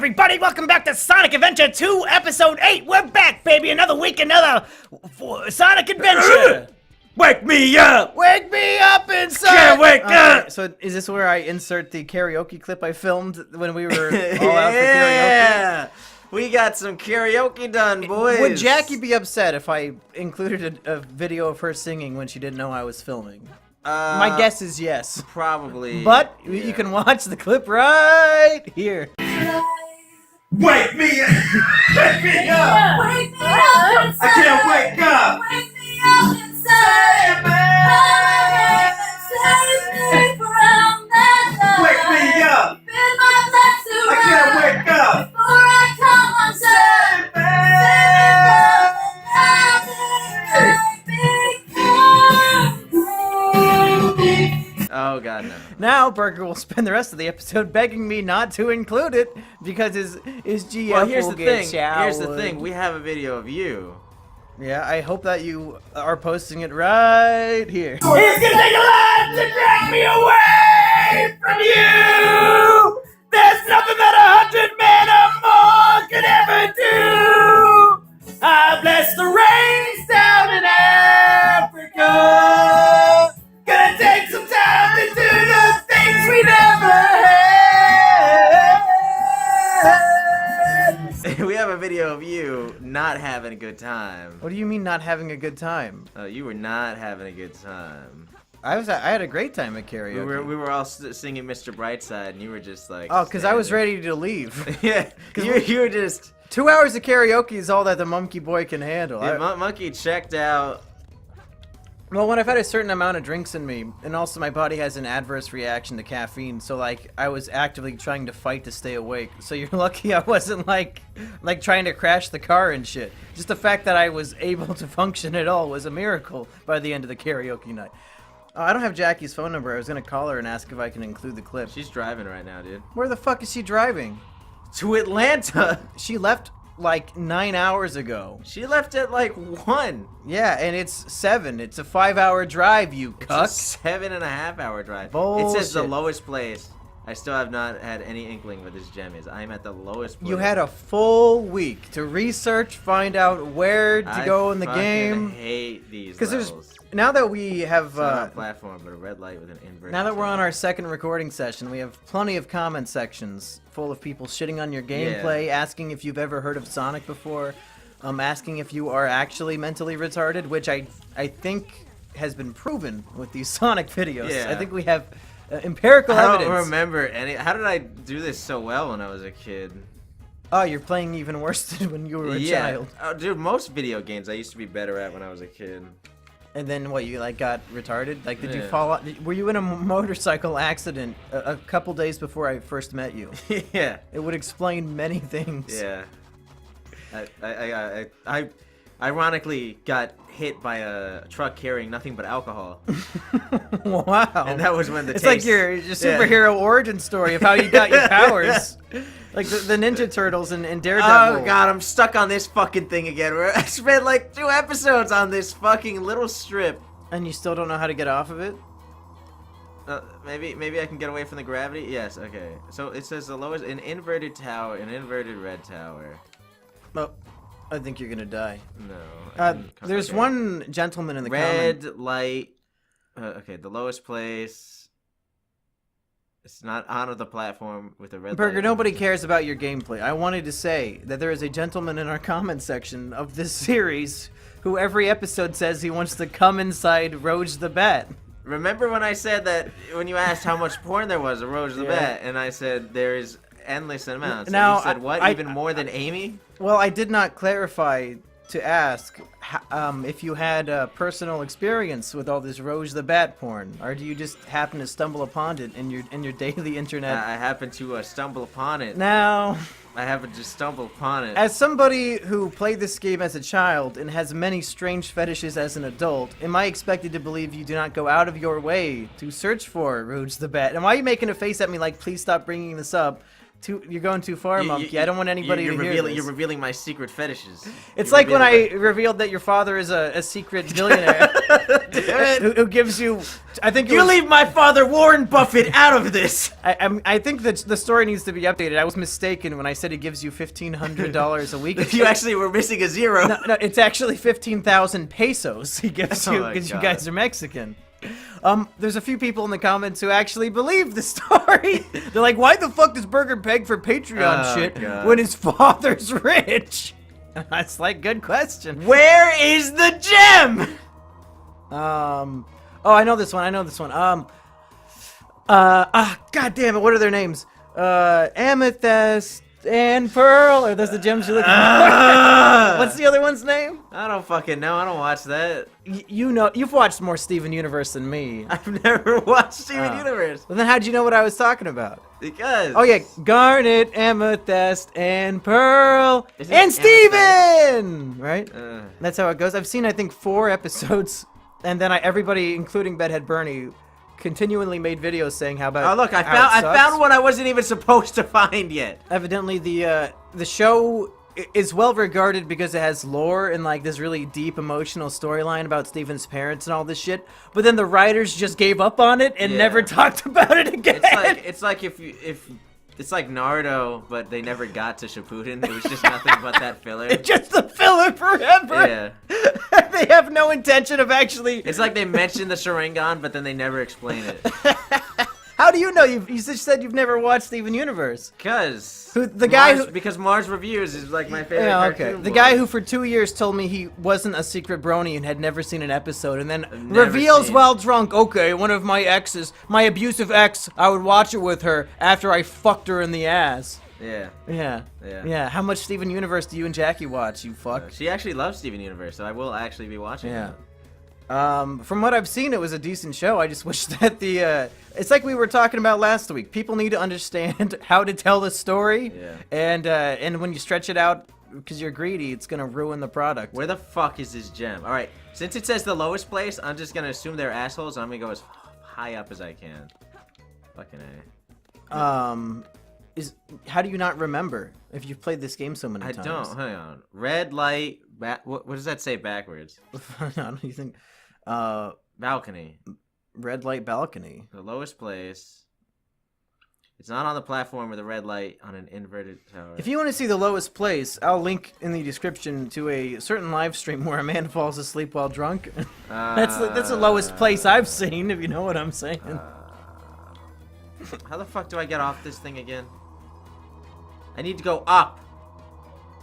everybody? Welcome back to Sonic Adventure 2, Episode 8. We're back, baby. Another week, another Sonic Adventure. Wake me up! Wake me up inside! Can't wake up! So is this where I insert the karaoke clip I filmed when we were all out for karaoke? We got some karaoke done, boys. Would Jackie be upset if I included a video of her singing when she didn't know I was filming? My guess is yes. Probably. But you can watch the clip right here. Wake me up! Wake me up! Wake me up inside. I can't wake up! Wake me up inside. Save me from that night. Wake me up! Bid my blood to I can't wake up! before I come undone. Oh god, no. Now Burger will spend the rest of the episode begging me not to include it because his GF Well, here's will the get thing. showered. Here's the thing. We have a video of you. Yeah, I hope that you are posting it right here. It's gonna take a lot to drag me away from you! There's nothing that 100 men or more could ever do! I bless the rains down in Africa! Gonna take some time to do the things we never had! We have a video of you not having a good time. What do you mean not having a good time? Oh, you were not having a good time. I had a great time at karaoke. We were all singing Mr. Brightside, and you were just like. Oh, because I was standing. ready to leave. Yeah, you were just. 2 hours of karaoke is all that the Mumkey boy can handle. Yeah, Monkey checked out. Well, when I've had a certain amount of drinks in me, and also my body has an adverse reaction to caffeine, so like I was actively trying to fight to stay awake. So you're lucky I wasn't like trying to crash the car and shit. Just the fact that I was able to function at all was a miracle by the end of the karaoke night. I don't have Jackie's phone number. I was gonna call her and ask if I can include the clip. She's driving right now, dude. Where the fuck is she driving? To Atlanta. She left like 9 hours ago. She left at like 1. Yeah, and it's 7. It's a 5-hour drive, you cuck. It's a 7.5-hour drive. Bullshit. It says the lowest place. I still have not had any inkling what this gem is. I am at the lowest place. You had a full week to research, find out where to go in the game. I hate these Because levels. now that we have It's not a platform, but a red light with an inverted. now that we're on tail. our second recording session, we have plenty of comment sections full of people shitting on your gameplay, asking if you've ever heard of Sonic before, asking if you are actually mentally retarded, which I think has been proven with these Sonic videos. Yeah. I think we have empirical evidence. I don't remember any. How did I do this so well when I was a kid? Oh, you're playing even worse than when you were a child. Oh, dude, most video games I used to be better at when I was a kid. And then what, you like got retarded? Like, did you Yeah. fall out? Were you in a motorcycle accident a couple days before I first met you? Yeah. It would explain many things. Yeah. I ironically got hit by a truck carrying nothing but alcohol. Wow. And that was when the It's taste- like your superhero origin story of how you got your powers. Like the Ninja Turtles and Daredevil. Oh god, I'm stuck on this fucking thing again. Where I spent like 2 episodes on this fucking little strip. And you still don't know how to get off of it? Maybe I can get away from the gravity. Yes, okay. So it says the lowest, an inverted tower, an inverted red tower. Oh, I think you're gonna die. No. There's okay. one gentleman in the red comment. light. Okay, the lowest place. It's not on the platform with a red Burger, light. nobody cares about your gameplay. I wanted to say that there is a gentleman in our comment section of this series who every episode says he wants to come inside Roach the Bat. Remember when I said that when you asked how much porn there was of Roach the Yeah. Bat, and I said there is endless amounts. Now, and you said what? Even more than Amy? Well, I did not clarify to ask if you had personal experience with all this Roach the Bat porn, or do you just happen to stumble upon it in your daily internet? I happened to stumble upon it. Now, I happened to stumble upon it. as somebody who played this game as a child and has many strange fetishes as an adult, am I expected to believe you do not go out of your way to search for Roach the Bat? And why are you making a face at me like, please stop bringing this up? You're going too far, Mumkey. I don't want anybody to hear this. You're revealing my secret fetishes. It's like when I revealed that your father is a secret billionaire who gives you. I think you leave my father Warren Buffett out of this. I think that the story needs to be updated. I was mistaken when I said he gives you $1,500 a week. You actually were missing a zero. No, it's actually 15,000 pesos he gives you because you guys are Mexican. There's a few people in the comments who actually believe the story. They're like, why the fuck does Burger beg for Patreon shit when his father's rich? That's like, good question. Where is the gem? Oh, I know this one. God damn it, what are their names? Amethyst and Pearl, or those the gems you look for? What's the other one's name? I don't fucking know. I don't watch that. You know, you've watched more Steven Universe than me. I've never watched Steven Universe. Well, then how'd you know what I was talking about? Because. Oh yeah, Garnet, Amethyst, and Pearl, and Steven! Right? That's how it goes. I've seen, I think, 4 episodes, and then everybody, including Bedhead Bernie, continually made videos saying how about. Oh look, I found one I wasn't even supposed to find yet. Evidently, the show is well regarded because it has lore and like this really deep emotional storyline about Steven's parents and all this shit. But then the writers just gave up on it and never talked about it again. It's like if it's like Naruto, but they never got to Shippuden. It was just nothing but that filler. It's just a filler forever. Yeah. They have no intention of actually. It's like they mentioned the Sharingan, but then they never explain it. How do you know? You just said you've never watched Steven Universe. Because Mars Reviews is like my favorite. Yeah, okay. cartoon The boy. guy who for 2 years told me he wasn't a secret brony and had never seen an episode, and then reveals while drunk, okay, one of my exes, my abusive ex, I would watch it with her after I fucked her in the ass. Yeah. Yeah. How much Steven Universe do you and Jackie watch, you fuck? She actually loves Steven Universe, so I will actually be watching it. From what I've seen, it was a decent show. I just wish that it's like we were talking about last week. People need to understand how to tell the story. Yeah. And when you stretch it out because you're greedy, it's gonna ruin the product. Where the fuck is this gem? All right, since it says the lowest place, I'm just gonna assume they're assholes. I'm gonna go as high up as I can. Fucking A. How do you not remember if you've played this game so many times? I don't. Hang on. Red light. What does that say backwards? I don't you think. Balcony. Red light balcony. The lowest place. It's not on the platform with a red light on an inverted tower. If you want to see the lowest place, I'll link in the description to a certain live stream where a man falls asleep while drunk. That's the lowest place I've seen, if you know what I'm saying. How the fuck do I get off this thing again? I need to go up.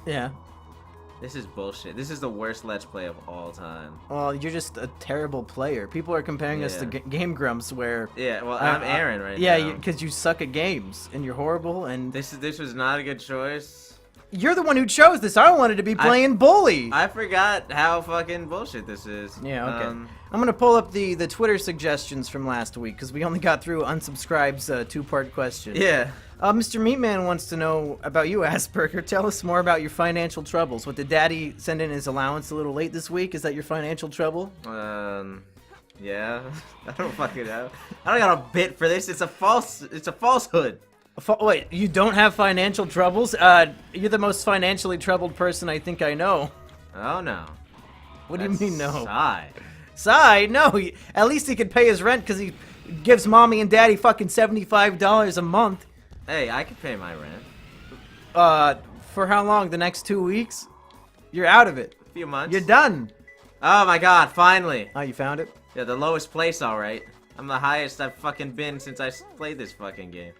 Yeah. This is bullshit. This is the worst Let's Play of all time. Well, you're just a terrible player. People are comparing us to Game Grumps, where... Yeah, well, I'm Aaron right now. Yeah, because you suck at games, and you're horrible, and... This was not a good choice. You're the one who chose this. I wanted to be playing Bully. I forgot how fucking bullshit this is. Yeah, okay. I'm gonna pull up the Twitter suggestions from last week, because we only got through Unsubscribe's 2-part question. Yeah. Mr. Meatman wants to know about you, Asperger. Tell us more about your financial troubles. What, did Daddy send in his allowance a little late this week? Is that your financial trouble? Yeah. I don't fucking know. I don't got a bit for this. It's a falsehood. Wait, you don't have financial troubles? You're the most financially troubled person I think I know. Oh, no. What do you mean, no? Sigh. No. At least he could pay his rent because he gives Mommy and Daddy fucking $75 a month. Hey, I could pay my rent. For how long? The next 2 weeks? You're out of it. A few months. You're done. Oh my god, finally. Oh, you found it? Yeah, the lowest place, alright. I'm the highest I've fucking been since I played this fucking game.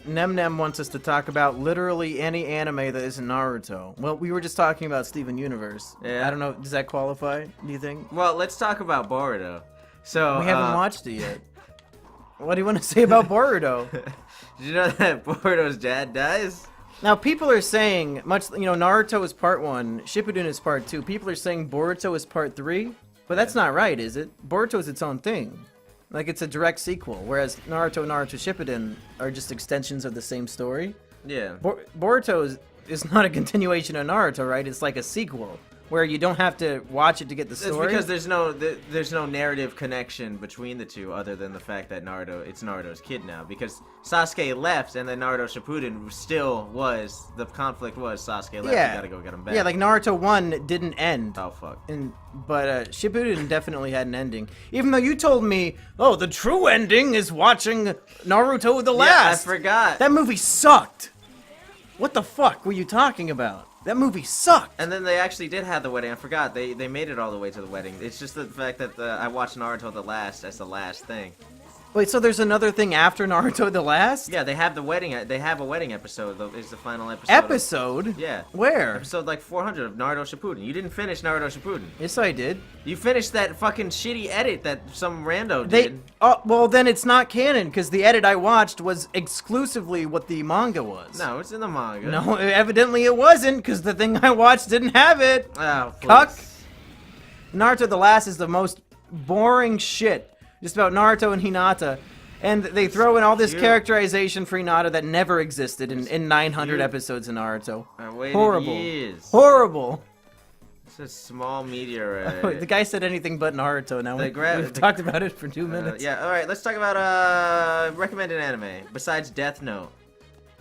Nem wants us to talk about literally any anime that isn't Naruto. Well, we were just talking about Steven Universe. Yeah. I don't know, does that qualify, do you think? Well, let's talk about Boruto. So, we haven't watched it yet. What do you want to say about Boruto? Did you know that Boruto's dad dies? Now, people are saying, Naruto is part 1, Shippuden is part 2. People are saying Boruto is part 3, but that's not right, is it? Boruto is its own thing. Like, it's a direct sequel, whereas Naruto and Naruto Shippuden are just extensions of the same story. Yeah. Boruto is not a continuation of Naruto, right? It's like a sequel. where you don't have to watch it to get the It's story. because there's no narrative connection between the two other than the fact that it's Naruto's kid now. Because Sasuke left, and then Naruto Shippuden still was the conflict was Sasuke left. Yeah. You gotta go get him back. Yeah, like Naruto 1 didn't end. Oh fuck. But Shippuden definitely had an ending. Even though you told me, oh, the true ending is watching Naruto the Last. Yeah, I forgot. That movie sucked. What the fuck were you talking about? That movie sucked. And then they actually did have the wedding. I forgot. They made it all the way to the wedding. It's just the fact that I watched Naruto the Last as the last thing. Wait, so there's another thing after Naruto the Last? Yeah, they have the wedding. They have a wedding episode. Is the final episode. Episode? Yeah. Where? Episode like 400 of Naruto Shippuden. You didn't finish Naruto Shippuden. Yes, I did. You finished that fucking shitty edit that some rando They. did. Oh, well, then it's not canon because the edit I watched was exclusively what the manga was. No, it's in the manga. No, evidently it wasn't because the thing I watched didn't have it. Oh, please. Cuck. Naruto the Last is the most boring shit. Just about Naruto and Hinata. And they throw in all this Cute. characterization for Hinata that never existed in 900 Cute. episodes in Naruto. I waited Horrible. years. Horrible. It's a small meteorite. The guy said anything but Naruto. Now we've the- talked about it for 2 minutes. Yeah, alright, let's talk about recommended anime besides Death Note.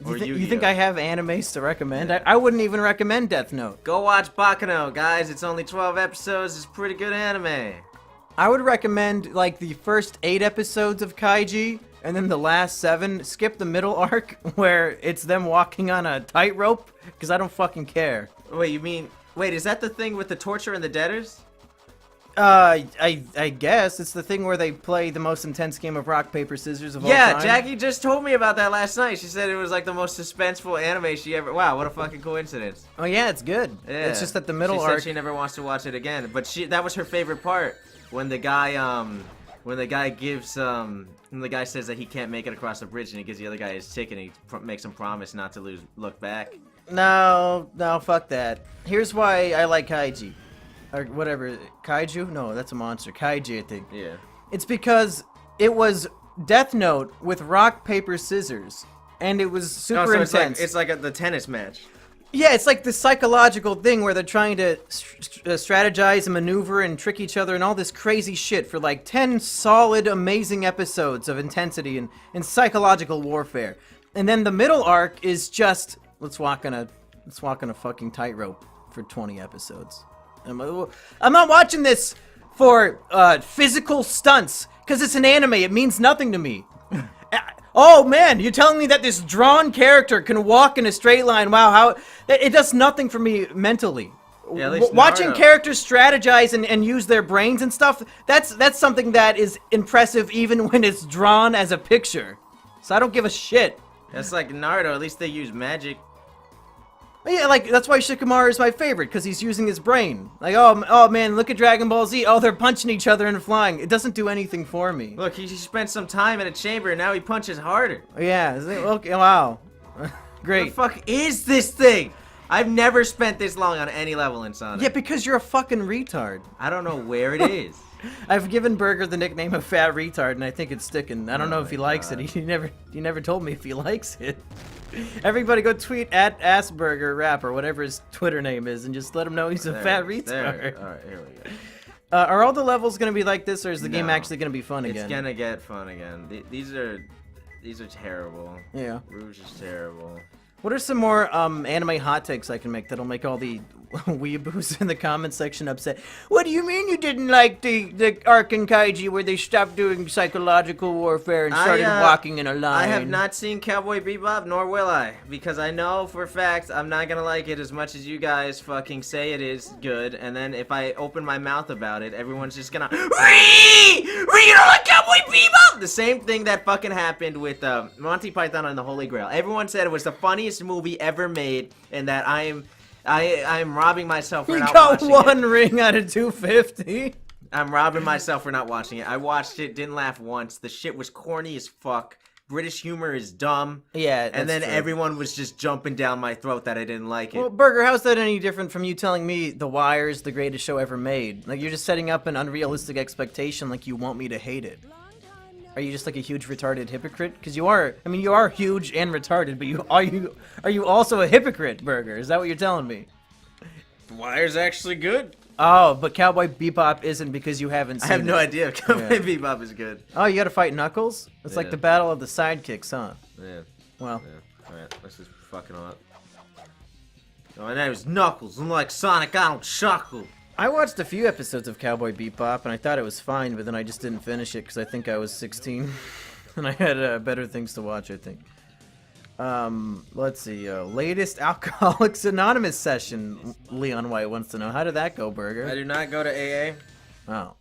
Or You think Yu-Gi-Oh. I have animes to recommend? I wouldn't even recommend Death Note. Go watch Baccano, guys. It's only 12 episodes. It's pretty good anime. I would recommend like the first 8 episodes of Kaiji, and then the last 7. Skip the middle arc where it's them walking on a tightrope, because I don't fucking care. Wait, is that the thing with the torture and the debtors? I guess it's the thing where they play the most intense game of rock paper scissors of all Yeah, time. Jackie just told me about that last night. She said it was like the most suspenseful anime she ever. Wow, what a fucking coincidence. Oh yeah, it's good. Yeah. It's just that the middle she arc. said she never wants to watch it again, but that was her favorite part when the guy when the guy says that he can't make it across the bridge and he gives the other guy his ticket and he makes him promise not to look back. No, fuck that. Here's why I like Kaiji. Or whatever. Kaiju? No, that's a monster. Kaiji, I think. Yeah. It's because it was Death Note with rock, paper, scissors. And it was super so intense. it's like the tennis match. Yeah, it's like the psychological thing where they're trying to strategize and maneuver and trick each other and all this crazy shit for like 10 solid, amazing episodes of intensity and psychological warfare. And then the middle arc is just, let's walk on a fucking tightrope for 20 episodes. I'm not watching this for physical stunts, because it's an anime. It means nothing to me. Oh man, you're telling me that this drawn character can walk in a straight line? Wow, how it does nothing for me mentally. Yeah, at least Watching Naruto. characters strategize and use their brains and stuff, that's something that is impressive even when it's drawn as a picture. So I don't give a shit. That's like Naruto. At least they use magic. Yeah, like, that's why Shikamaru is my favorite, because he's using his brain. Like, oh man, look at Dragon Ball Z. Oh, they're punching each other and flying. It doesn't do anything for me. Look, he spent some time in a chamber and now he punches harder. Yeah, okay, wow. What Great. the fuck is this thing? I've never spent this long on any level in Sonic. Yeah, because you're a fucking retard. I don't know where it is. I've given Burger the nickname of Fat Retard, and I think it's sticking. I don't know Oh if he my likes God. it. He never told me if he likes it. Everybody go tweet at Asperger Rap or whatever his Twitter name is, and just let him know he's a fat retard. There. All right, here we go. Are all the levels gonna be like this, or is the game No. actually gonna be fun again? It's gonna get fun again. These are terrible. Yeah. Rouge is terrible. What are some more anime hot takes I can make that'll make all the weeaboos in the comment section upset? What do you mean you didn't like the arc in Kaiji where they stopped doing psychological warfare and started walking in a line? I have not seen Cowboy Bebop, nor will I, because I know for a fact I'm not gonna like it as much as you guys fucking say it is good, and then if I open my mouth about it, everyone's just gonna you don't like Cowboy Bebop! The same thing that fucking happened with Monty Python and the Holy Grail. Everyone said it was the funniest movie ever made, and that I'm robbing myself for You not got watching one it. ring out of 250. I'm robbing myself for not watching it. I watched it, didn't laugh once. The shit was corny as fuck. British humor is dumb. Yeah, And then true. everyone was just jumping down my throat that I didn't like it. Well, Burger, how's that any different from you telling me The Wire is the greatest show ever made? Like, you're just setting up an unrealistic expectation like you want me to hate it. Are you just like a huge retarded hypocrite? Because you are. I mean, you are huge and retarded, but are you also a hypocrite, Burger? Is that what you're telling me? Wire's actually good. Oh, but Cowboy Bebop isn't because you haven't I seen have no it. idea if Cowboy Bebop is good. Oh, you gotta fight Knuckles? It's like Yeah. the battle of the sidekicks, huh? Yeah. Well, Yeah. Alright, let's just fucking on up. Oh, my name is Knuckles. I'm like Sonic, I don't chuckle. I watched a few episodes of Cowboy Bebop, and I thought it was fine, but then I just didn't finish it because I think I was 16, and I had better things to watch, I think. Let's see, latest Alcoholics Anonymous session, Leon White wants to know. How did that go, I Burger? do not go to AA. Oh.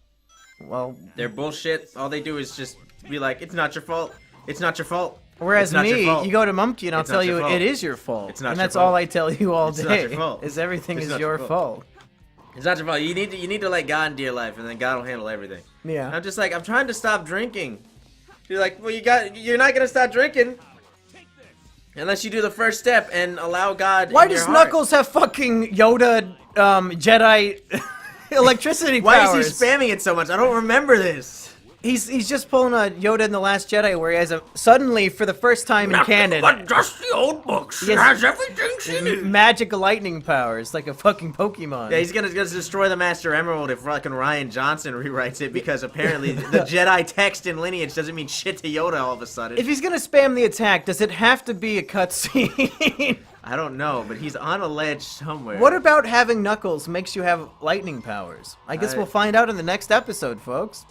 Well, They're bullshit. All they do is just be like, it's not your fault. It's not your fault. whereas It's not your me, fault. you go to Mumkey and I'll It's not tell your you fault. it is your fault. It's not and your that's fault. all I tell you all It's day. not your fault. Is everything It's is not your your fault. It's not your fault. You need to let God into your life, and then God will handle everything. Yeah. I'm just like, I'm trying to stop drinking. You're like, well, you're not gonna stop drinking unless you do the first step and allow God. Why in your does heart. Knuckles have fucking Yoda, Jedi electricity Why powers? is he spamming it so much? I don't remember this. He's just pulling a Yoda in The Last Jedi where he has a suddenly for the first time in canon But just the old books. Yes. It has everything she needs. magic lightning powers like a fucking Pokemon. Yeah, he's gonna destroy the Master Emerald if fucking Ryan Johnson rewrites it because apparently the Jedi text and lineage doesn't mean shit to Yoda all of a sudden. If he's gonna spam the attack, does it have to be a cutscene? I don't know, but he's on a ledge somewhere. What about having Knuckles makes you have lightning powers? I guess we'll find out in the next episode, folks.